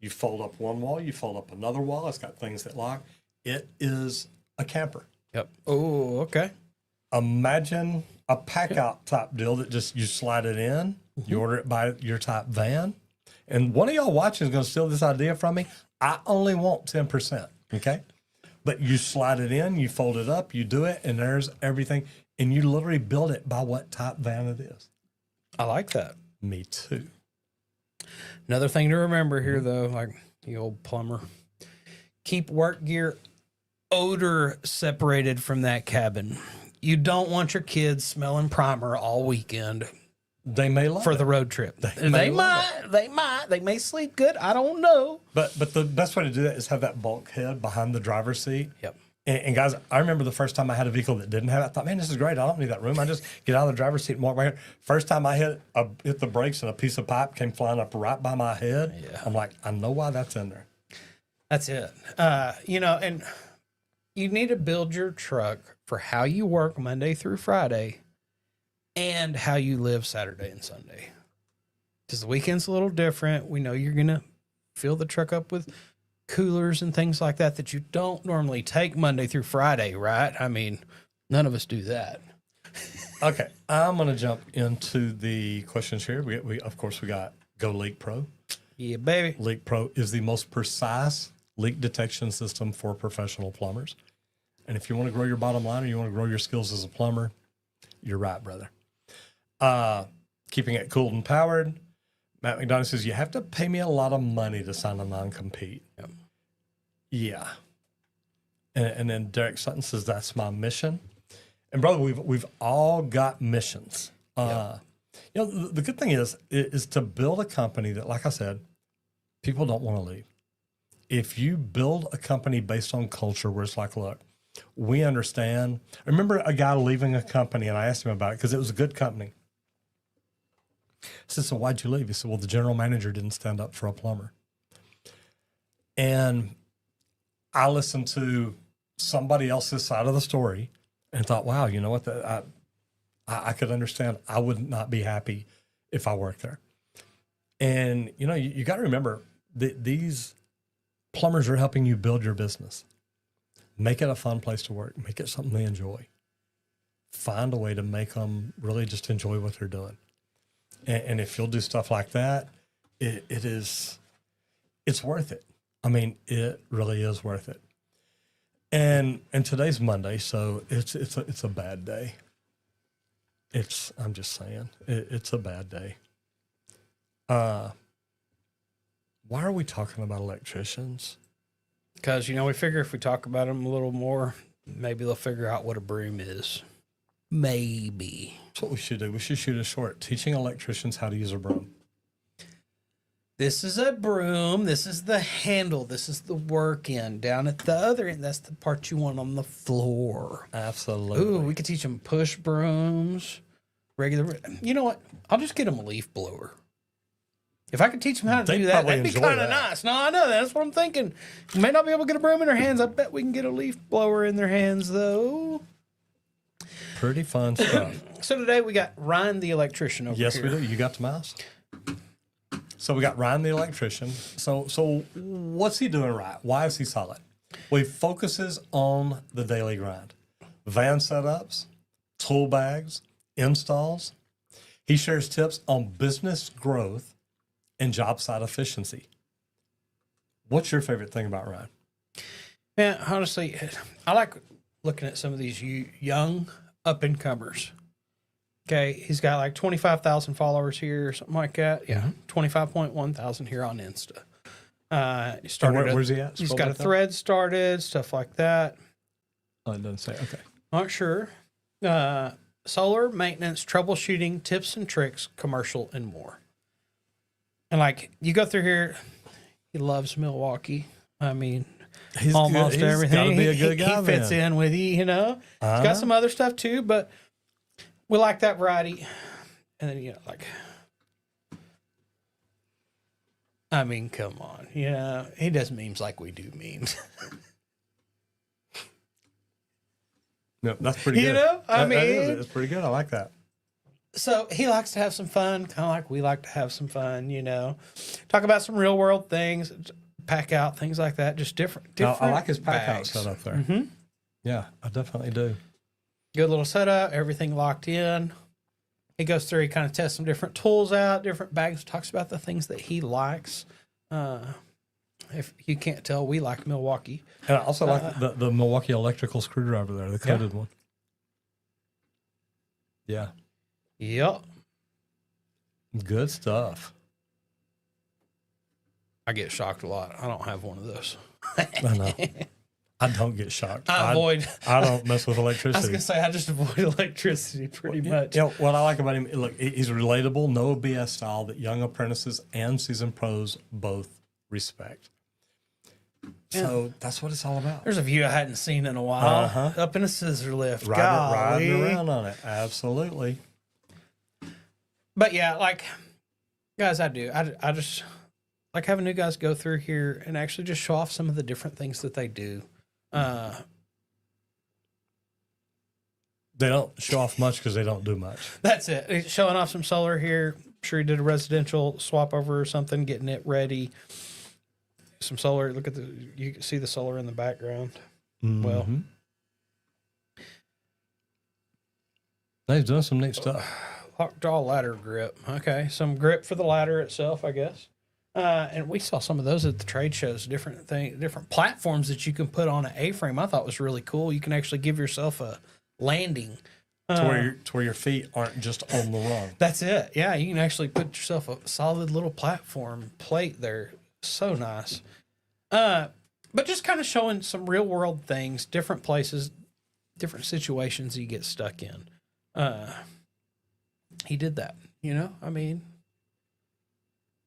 You fold up one wall, you fold up another wall. It's got things that lock. It is a camper. Yep. Oh, okay. Imagine a pack out type deal that just you slide it in, you order it by your type van. And one of y'all watching is going to steal this idea from me. I only want 10%. Okay. But you slide it in, you fold it up, you do it, and there's everything. And you literally build it by what type van it is. I like that. Me too. Another thing to remember here, though, like the old plumber, keep work gear odor separated from that cabin. You don't want your kids smelling primer all weekend They may love for it. the road trip. may They love might. They may sleep good. I don't know. But the best way to do that is have that bulkhead behind the driver's seat. Yep. And guys, I remember the first time I had a vehicle that didn't have it. I thought, man, this is great. I don't need that room. I just get out of the driver's seat and walk right here. First time I hit the brakes and a piece of pipe came flying up right by my head. Yeah. I'm like, I know why that's in there. That's it. And you need to build your truck for how you work Monday through Friday and how you live Saturday and Sunday. Because the weekend's a little different. We know you're going to fill the truck up with coolers and things like that you don't normally take Monday through Friday, right? I mean, none of us do that. Okay, I'm going to jump into the questions here. We of course, we got Go Leak Pro. Yeah, baby. Leak Pro is the most precise leak detection system for professional plumbers. And if you want to grow your bottom line or you want to grow your skills as a plumber, you're right, brother. Keeping it cooled and powered. Matt McDonough says, you have to pay me a lot of money to sign a non-compete. Yep. Yeah. And then Derek Sutton says, that's my mission. And brother, we've all got missions. The good thing is to build a company that, like I said, people don't want to leave. If you build a company based on culture where it's like, look, we understand. I remember a guy leaving a company and I asked him about it because it was a good company. I said, so why'd you leave? He said, well, the general manager didn't stand up for a plumber. And I listened to somebody else's side of the story and thought, wow, you know what? I could understand. I would not be happy if I worked there. And, you got to remember that these plumbers are helping you build your business. Make it a fun place to work. Make it something they enjoy. Find a way to make them really just enjoy what they're doing. And if you'll do stuff like that, it's worth it. I mean, it really is worth it. And today's Monday, so it's a bad day. I'm just saying, it's a bad day. Why are we talking about electricians? Because, we figure if we talk about them a little more, maybe they'll figure out what a broom is. Maybe. That's what we should do. We should shoot a short teaching electricians how to use a broom. This is a broom. This is the handle. This is the work end. Down at the other end, that's the part you want on the floor. Absolutely. Ooh, we could teach them push brooms, regular. You know what? I'll just get them a leaf blower. If I could teach them how to They'd do that, probably that'd be enjoy kind of that. nice. No, I know. That's what I'm thinking. You may not be able to get a broom in their hands. I bet we can get a leaf blower in their hands, though. Pretty fun stuff. So today we got Ryan the electrician over Yes, here. we do. You got the mouse? So we got Ryan the electrician. So what's he doing right? Why is he solid? Well, he focuses on the daily grind. Van setups, tool bags, installs. He shares tips on business growth and job site efficiency. What's your favorite thing about Ryan? Man, honestly, I like looking at some of these young up-and-comers. Okay, he's got like 25,000 followers here or something like that. Yeah, 25.1 thousand here on Insta. He started. Where's he at? He's Scroll got a back down. thread started, stuff like that. Oh, it doesn't say. Okay. Not sure. Solar maintenance, troubleshooting, tips and tricks, commercial, and more. And like you go through here, he loves Milwaukee. I mean, He's almost good. He's everything. gotta be a good guy He fits then. in with you, He's got some other stuff too, but we like that variety. And then, I mean, come on. He does memes like we do memes. No, that's pretty good. I mean, it's pretty good. I like that. So he likes to have some fun, kind of like we like to have some fun, you know. Talk about some real world things, pack out things like that. Just different. No, different I like his pack out bags. setup there. Yeah, I definitely do. Good little setup, everything locked in. He goes through, he kind of tests some different tools out, different bags, talks about the things that he likes. If you can't tell, we like Milwaukee. And I also like the Milwaukee electrical screwdriver there, the coated one. Yeah, Yep. good stuff. I get shocked a lot. I don't have one of those. I know. I don't get shocked. I avoid. I don't mess with I was electricity. gonna say I just avoid electricity pretty much. You know, what I like about him, look, he's relatable, no BS style that young apprentices and seasoned pros both respect. So that's what it's all about. There's a view I hadn't seen in a while. Up in a scissor lift. Riding Golly. around on it. Absolutely. But yeah, like guys, I just like having new guys go through here and actually just show off some of the different things that they do. They don't show off much because they don't do much. That's it. He's showing off some solar here. I'm sure he did a residential swap over or something, getting it ready. Some solar. Look at you can see the solar in the background. Well, he's doing some neat stuff. lock jaw ladder grip. Okay, some grip for the ladder itself, I guess. And we saw some of those at the trade shows. Different platforms that you can put on an A-frame. I thought was really cool. You can actually give yourself a landing To where your feet aren't just on the rung. That's it. Yeah, you can actually put yourself a solid little platform plate there. So nice. But just kind of showing some real world things, different places, different situations you get stuck in. He did that, you know? I mean,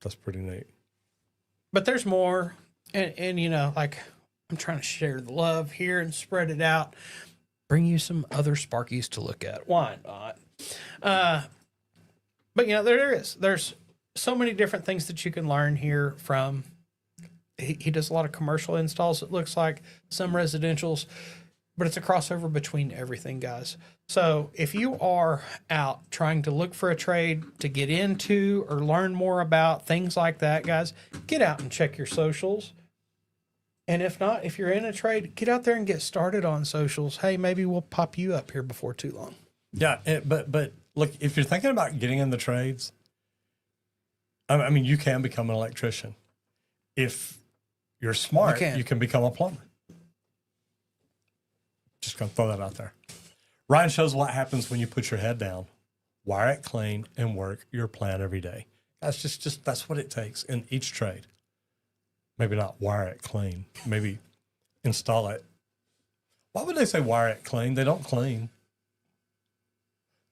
That's pretty neat. but there's more. And you know, like I'm trying to share the love here and spread it out. Bring you some other Sparkies to look at. Why not? But you know, there's so many different things that you can learn here from. He does a lot of commercial installs, it looks like, some residentials, but it's a crossover between everything, guys. So if you are out trying to look for a trade to get into or learn more about things like that, guys, get out and check your socials. And if not, if you're in a trade, get out there and get started on socials. Hey, maybe we'll pop you up here before too long. Yeah, but look, if you're thinking about getting in the trades, I mean, you can become an electrician. If you're smart, you can become a plumber. Just gonna throw that out there. Ryan shows what happens when you put your head down, wire it clean, and work your plan every day. That's just that's what it takes in each trade. Maybe not wire it clean. Maybe install it. Why would they say wire it clean? They don't clean.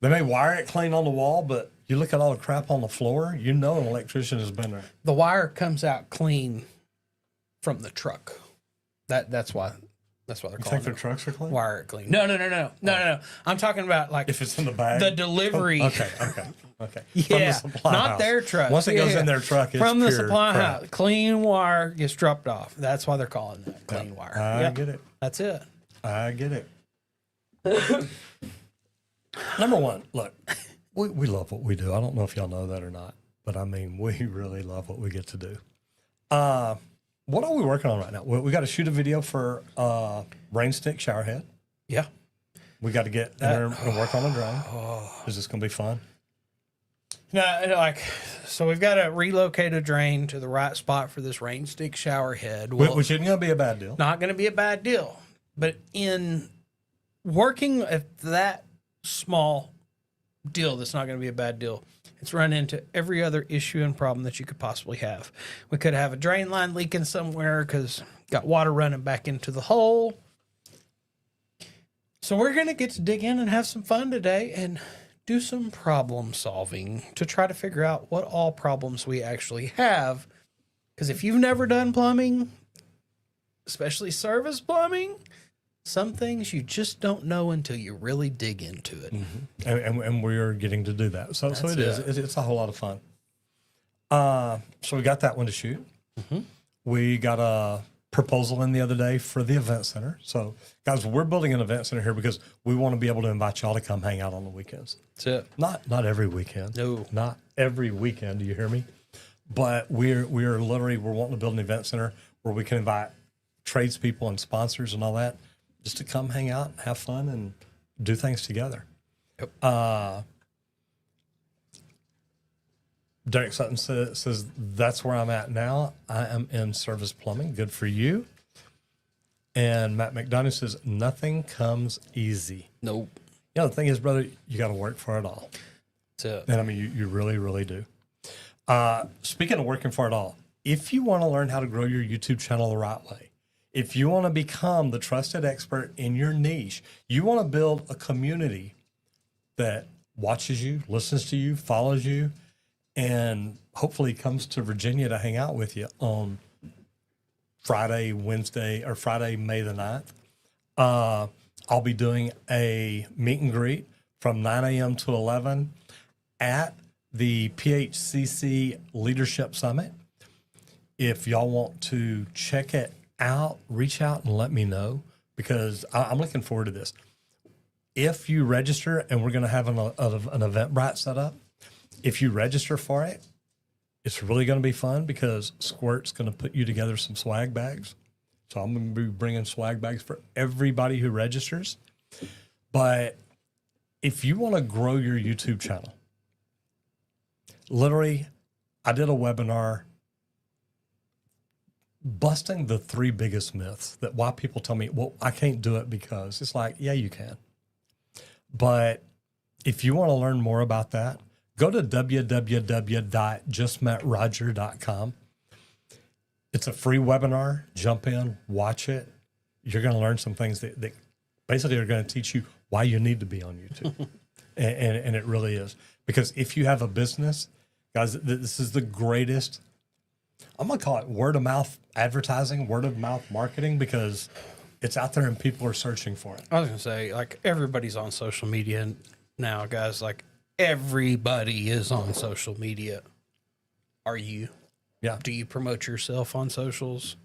They may wire it clean on the wall, but you look at all the crap on the floor, you know an electrician has been there. The wire comes out clean from the truck. That's why they're You calling think it their trucks are clean? wire it clean. No. I'm talking about like If it's in the bag? the delivery. Okay. Yeah, supply not house. their truck. Once it goes Yeah. in their truck, it's From the pure supply crap. house. Clean wire gets dropped off. That's why they're calling that clean wire. I Yep. get it. That's it. I get it. Number one, look, we love what we do. I don't know if y'all know that or not, but I mean, we really love what we get to do. What are we working on right now? We got to shoot a video for rain stick shower head. Yeah. We got to get in there and work on a drone. Is this going to be fun? No, like, so we've got to relocate a drain to the right spot for this rain stick shower head. Well, Which isn't going to be a bad deal. not going to be a bad deal. But in working at that small deal, that's not going to be a bad deal. It's run into every other issue and problem that you could possibly have. We could have a drain line leaking somewhere because got water running back into the hole. So we're going to get to dig in and have some fun today and do some problem solving to try to figure out what all problems we actually have. Because if you've never done plumbing, especially service plumbing, some things you just don't know until you really dig into it. And we're getting to do that. So it is. It's a whole lot of fun. So we got that one to shoot. We got proposal in the other day for the event center. So, guys, we're building an event center here because we want to be able to invite y'all to come hang out on the weekends. That's it. Not every weekend. No. Not every weekend. Do you hear me? But we're literally wanting to build an event center where we can invite tradespeople and sponsors and all that just to come hang out, have fun, and do things together. Yep. Derek Sutton says that's where I'm at now. I am in service plumbing. Good for you. And Matt McDonough says nothing comes easy. Nope. You know, the thing is, brother, you got to work for it all. That's it. And I mean, you really, really do. Speaking of working for it all, if you want to learn how to grow your YouTube channel the right way, if you want to become the trusted expert in your niche, you want to build a community that watches you, listens to you, follows you, and hopefully comes to Virginia to hang out with you on Friday, May the 9th. I'll be doing a meet and greet from 9 a.m. to 11 at the PHCC Leadership Summit. If y'all want to check it out, reach out and let me know, because I'm looking forward to this. If you register, and we're going to have an Eventbrite set up, if you register for it, it's really going to be fun because Squirt's going to put you together some swag bags. So I'm going to be bringing swag bags for everybody who registers. But if you want to grow your YouTube channel, literally, I did a webinar busting the 3 biggest myths that why people tell me, well, I can't do it because. It's like, yeah, you can. But if you want to learn more about that, go to www.justmetroger.com. It's a free webinar. Jump in, watch it. You're going to learn some things that basically are going to teach you why you need to be on YouTube. and it really is. Because if you have a business, guys, this is the greatest, I'm going to call it word of mouth advertising, word of mouth marketing, because it's out there and people are searching for it. I was going to say, like, everybody's on social media now, guys. Like, everybody is on social media. Are you? Yeah. Do you promote yourself on socials?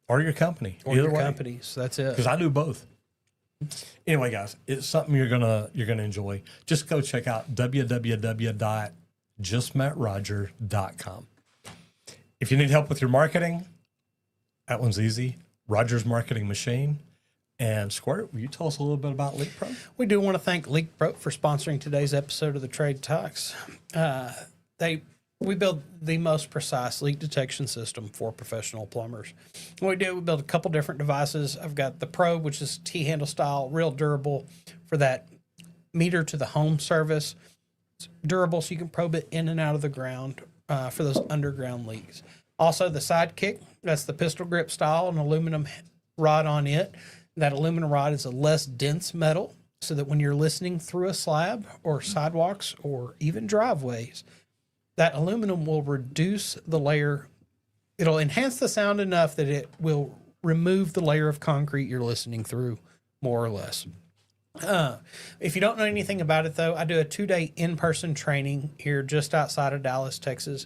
Or your company. Or Either your way. companies? That's it. Because I do both. Anyway, guys, it's something you're gonna enjoy. Just go check out www.justmetroger.com. If you need help with your marketing, that one's easy. Rogers Marketing Machine. And Squirt, will you tell us a little bit about Leak Pro? We do want to thank Leak Pro for sponsoring today's episode of the Trade Talks. We build the most precise leak detection system for professional plumbers. What we build a couple different devices. I've got the Probe, which is T-handle style, real durable for that meter to the home service. It's durable, so you can probe it in and out of the ground for those underground leaks. Also, the Sidekick, that's the pistol grip style, an aluminum rod on it. That aluminum rod is a less dense metal, so that when you're listening through a slab or sidewalks or even driveways, that aluminum will reduce the layer. It'll enhance the sound enough that it will remove the layer of concrete you're listening through, more or less. If you don't know anything about it, though, I do a 2-day in-person training here just outside of Dallas, Texas.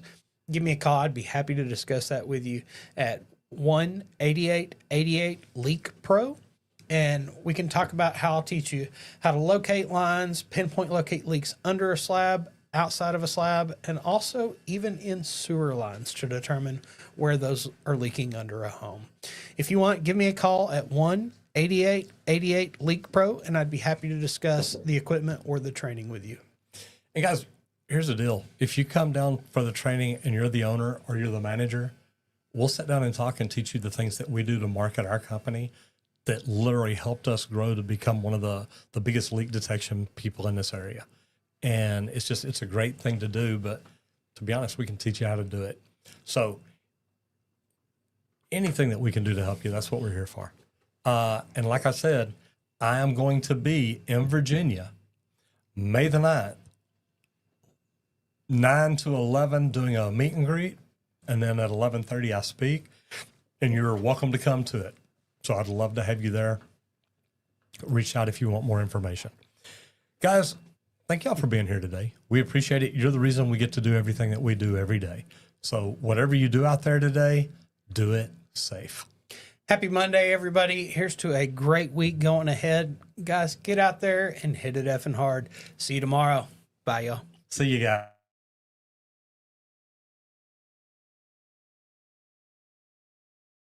Give me a call. I'd be happy to discuss that with you at 1-8888-LEAK-PRO. And we can talk about how I'll teach you how to locate lines, pinpoint locate leaks under a slab, outside of a slab, and also even in sewer lines to determine where those are leaking under a home. If you want, give me a call at 1-8888-LEAK-PRO, and I'd be happy to discuss the equipment or the training with you. And guys, here's the deal. If you come down for the training and you're the owner or you're the manager, we'll sit down and talk and teach you the things that we do to market our company that literally helped us grow to become one of the biggest leak detection people in this area. And it's a great thing to do, but to be honest, we can teach you how to do it. So anything that we can do to help you, that's what we're here for. And like I said, I am going to be in Virginia, May the 9th, 9 to 11 doing a meet and greet. And then at 11:30, I speak, and you're welcome to come to it. So I'd love to have you there. Reach out if you want more information. Guys, thank y'all for being here today. We appreciate it. You're the reason we get to do everything that we do every day. So whatever you do out there today, do it safe. Happy Monday, everybody. Here's to a great week going ahead. Guys, get out there and hit it effing hard. See you tomorrow. Bye, y'all. See you guys.